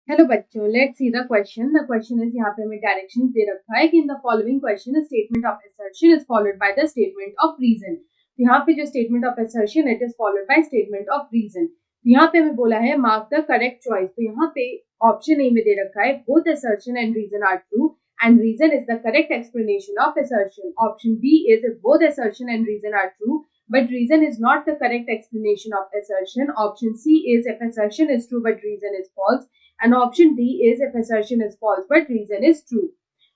Hello बच्चों, let's see the question. The question is, यहाँ पे हमें डायरेक्शंस दे रखा है कि in the following question statement of assertion is followed by the statement of reason. तो यहाँ पे जो statement of assertion it is followed by statement of reason. तो यहाँ पे हमें बोला है मार्क द करेक्ट चॉइस। तो यहाँ पे ऑप्शन ए में दे रखा है both assertion and reason are true and reason is the correct explanation of assertion. Option B is if both assertion and reason are true but reason is not the correct explanation of assertion. Option C is if assertion is true but reason is false. And option D is if assertion is false but reason is true.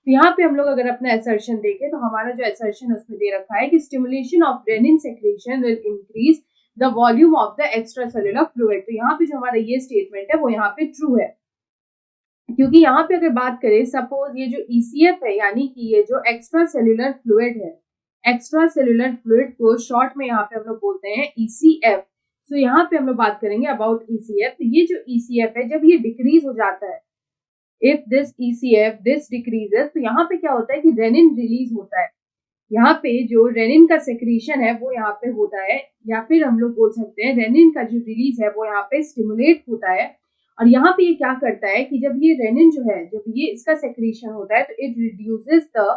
तो यहाँ पे हम लोग अगर अपना assertion देखें तो हमारा जो assertion उसमें दे रखा है कि stimulation of renin secretion will increase the volume of the extracellular fluid. तो यहाँ पे जो हमारा ये स्टेटमेंट है वो यहाँ पे ट्रू है, क्योंकि यहाँ पे अगर बात करें सपोज ये जो ECF है यानी कि ये जो एक्स्ट्रा सेल्यूलर फ्लूइड है, एक्स्ट्रा सेल्यूलर फ्लूइड को शॉर्ट में यहाँ पे हम लोग बोलते हैं ECF। तो यहाँ पे हम लोग बात करेंगे अबाउट ECF। तो ये जो ECF है जब ये डिक्रीज हो जाता है, if this ECF this decreases, तो यहाँ पे क्या होता है कि रेनिन रिलीज होता है। यहाँ पे जो रेनिन का सेक्रीशन है वो यहाँ पे होता है, या फिर हम लोग बोल सकते हैं रेनिन का जो रिलीज है वो यहाँ पे स्टिमुलेट होता है। और यहाँ पे ये क्या करता है कि जब ये रेनिन जो है जब ये इसका सेक्रीशन होता है तो it reduces the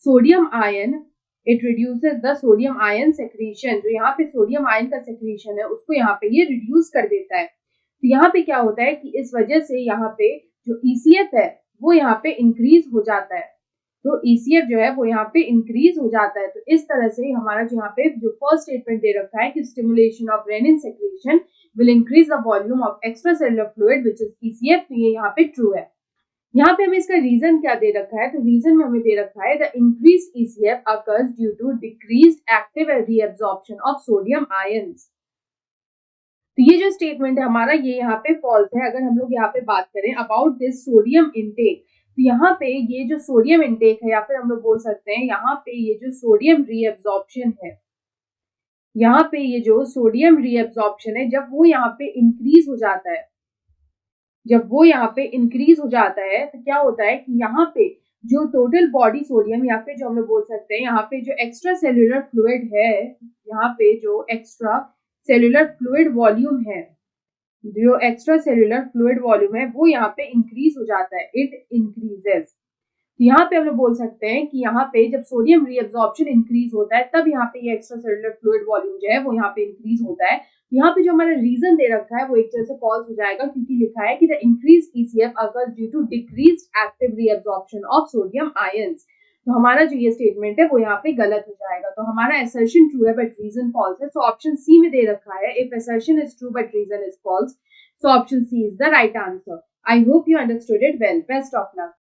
sodium ion, it reduces the sodium ion secretion. जो यहाँ पे सोडियम आयन का सेक्रीशन है उसको यहाँ पे ये रिड्यूस कर देता है। तो यहाँ पे क्या होता है कि इस वजह से यहाँ पे जो ECF है वो यहाँ पे इंक्रीज हो जाता है। तो ECF जो है वो यहाँ पे इंक्रीज हो जाता है। तो इस तरह से हमारा जो यहाँ पे जो फर्स्ट स्टेटमेंट दे रखा है कि stimulation of renin secretion will increase the volume of extracellular fluid which is ECF, तो ये यहाँ पे ट्रू है। यहाँ पे हमें इसका रीजन क्या दे रखा है, तो रीजन में हमें दे रखा है the increase ECF occurs due to decreased active reabsorption of sodium ions. तो ये जो स्टेटमेंट है हमारा ये यहाँ पे फॉल्स है। अगर हम लोग यहाँ पे बात करें अबाउट दिस सोडियम इनटेक, तो यहाँ पे ये जो सोडियम इनटेक है या फिर हम लोग बोल सकते हैं यहाँ पे ये जो सोडियम रीअब्जॉर्प्शन है, यहाँ पे ये जो सोडियम रीअब्जॉर्प्शन है जब वो यहाँ पे इंक्रीज हो जाता है, जब वो यहाँ पे इंक्रीज हो जाता है तो क्या होता है कि यहाँ पे जो टोटल बॉडी सोडियम या फिर जो हम लोग बोल सकते हैं यहाँ पे जो एक्स्ट्रा सेल्यूलर फ्लूइड है, यहाँ पे जो एक्स्ट्रा सेल्यूलर फ्लूइड वॉल्यूम है, जो एक्स्ट्रा सेल्यूलर फ्लूइड वॉल्यूम है वो यहाँ पे इंक्रीज हो जाता है, इट इंक्रीजेस। यहाँ पे हम लोग बोल सकते हैं कि यहाँ पे जब सोडियम रीअब्जॉर्प्शन इंक्रीज होता है तब यहाँ पे ये एक्स्ट्रा सेल्यूलर फ्लूइड वॉल्यूम जो है वो यहाँ पे इंक्रीज होता है। यहाँ पे जो हमारा रीजन दे रखा है वो एक तरह से फॉल्स हो जाएगा, क्योंकि लिखा है कि the increase ECF occurs due to decreased active reabsorption of sodium ions. तो हमारा जो ये स्टेटमेंट है वो यहाँ पे गलत हो जाएगा। तो हमारा असर्शन ट्रू है बट रीजन फॉल्स है। सो ऑप्शन सी में दे रखा है if assertion is true but reason is false, so option C is the right answer. I hope you understood it well. Best of luck.